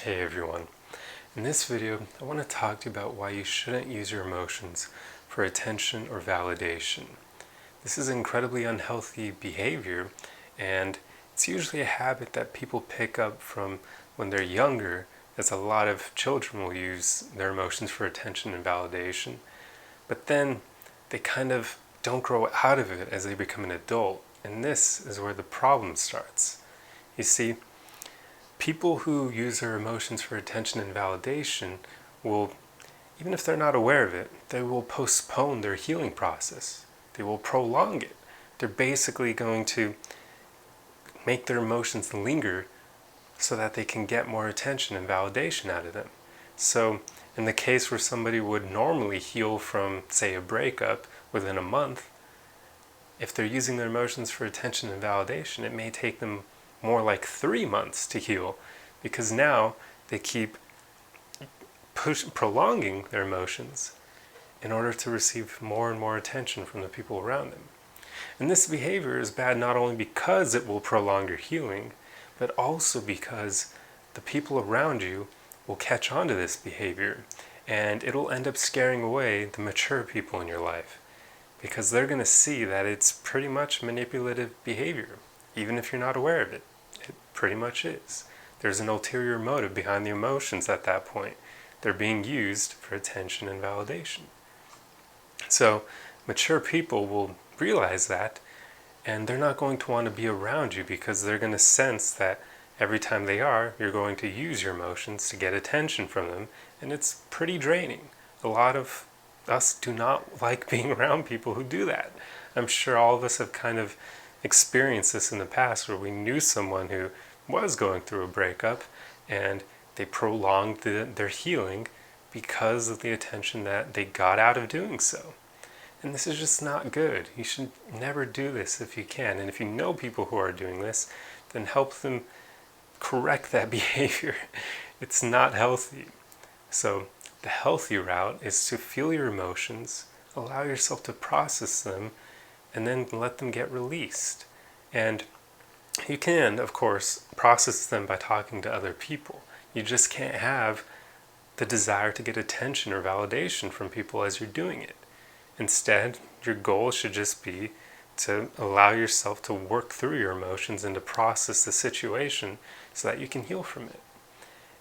Hey everyone. In this video, I want to talk to you about why you shouldn't use your emotions for attention or validation. This is incredibly unhealthy behavior, and it's usually a habit that people pick up from when they're younger, as a lot of children will use their emotions for attention and validation. But then they kind of don't grow out of it as they become an adult, and this is where the problem starts. You see, people who use their emotions for attention and validation will, even if they're not aware of it, they will postpone their healing process. They will prolong it. They're basically going to make their emotions linger so that they can get more attention and validation out of them. So in the case where somebody would normally heal from, say, a breakup within a month, if they're using their emotions for attention and validation, it may take them more like 3 months to heal, because now they keep prolonging their emotions in order to receive more and more attention from the people around them. And this behavior is bad not only because it will prolong your healing, but also because the people around you will catch on to this behavior, and it'll end up scaring away the mature people in your life, because they're going to see that it's pretty much manipulative behavior, even if you're not aware of it. It pretty much is. There's an ulterior motive behind the emotions at that point. They're being used for attention and validation. So mature people will realize that, and they're not going to want to be around you, because they're going to sense that every time they are, you're going to use your emotions to get attention from them, and it's pretty draining. A lot of us do not like being around people who do that. I'm sure all of us have kind of experienced this in the past, where we knew someone who was going through a breakup and they prolonged their healing because of the attention that they got out of doing so. And this is just not good. You should never do this if you can. And if you know people who are doing this, then help them correct that behavior. It's not healthy. So the healthy route is to feel your emotions, allow yourself to process them, and then let them get released. And you can, of course, process them by talking to other people. You just can't have the desire to get attention or validation from people as you're doing it. Instead, your goal should just be to allow yourself to work through your emotions and to process the situation so that you can heal from it.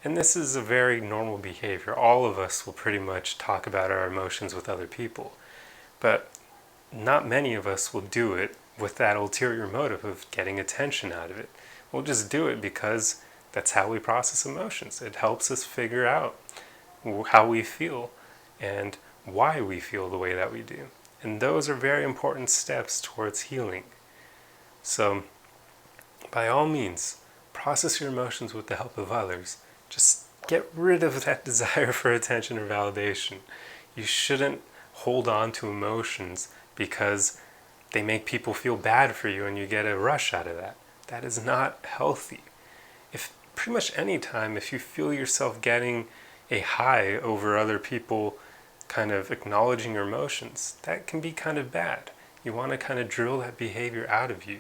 And this is a very normal behavior. All of us will pretty much talk about our emotions with other people. But not many of us will do it with that ulterior motive of getting attention out of it. We'll just do it because that's how we process emotions. It helps us figure out how we feel and why we feel the way that we do. And those are very important steps towards healing. So, by all means, process your emotions with the help of others. Just get rid of that desire for attention or validation. You shouldn't hold on to emotions because they make people feel bad for you and you get a rush out of that. That is not healthy. If pretty much any time, if you feel yourself getting a high over other people kind of acknowledging your emotions, that can be kind of bad. You want to kind of drill that behavior out of you.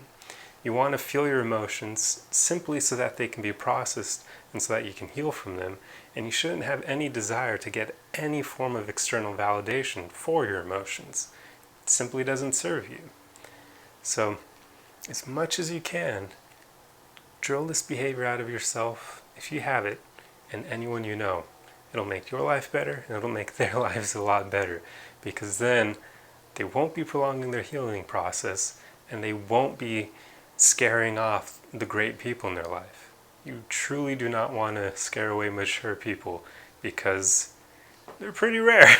You want to feel your emotions simply so that they can be processed and so that you can heal from them. And you shouldn't have any desire to get any form of external validation for your emotions. It simply doesn't serve you. So, as much as you can, drill this behavior out of yourself, if you have it, and anyone you know. It'll make your life better, and it'll make their lives a lot better, because then they won't be prolonging their healing process, and they won't be scaring off the great people in their life. You truly do not want to scare away mature people, because they're pretty rare.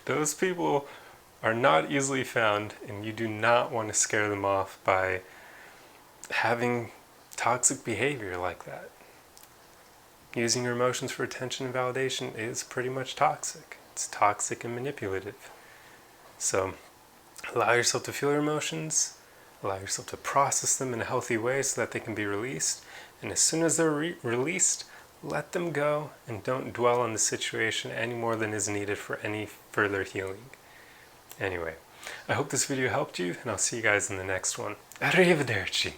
Those people are not easily found, and you do not want to scare them off by having toxic behavior like that. Using your emotions for attention and validation is pretty much toxic. It's toxic and manipulative. So allow yourself to feel your emotions, allow yourself to process them in a healthy way so that they can be released, and as soon as they're released, let them go and don't dwell on the situation any more than is needed for any further healing. Anyway, I hope this video helped you, and I'll see you guys in the next one. Arrivederci!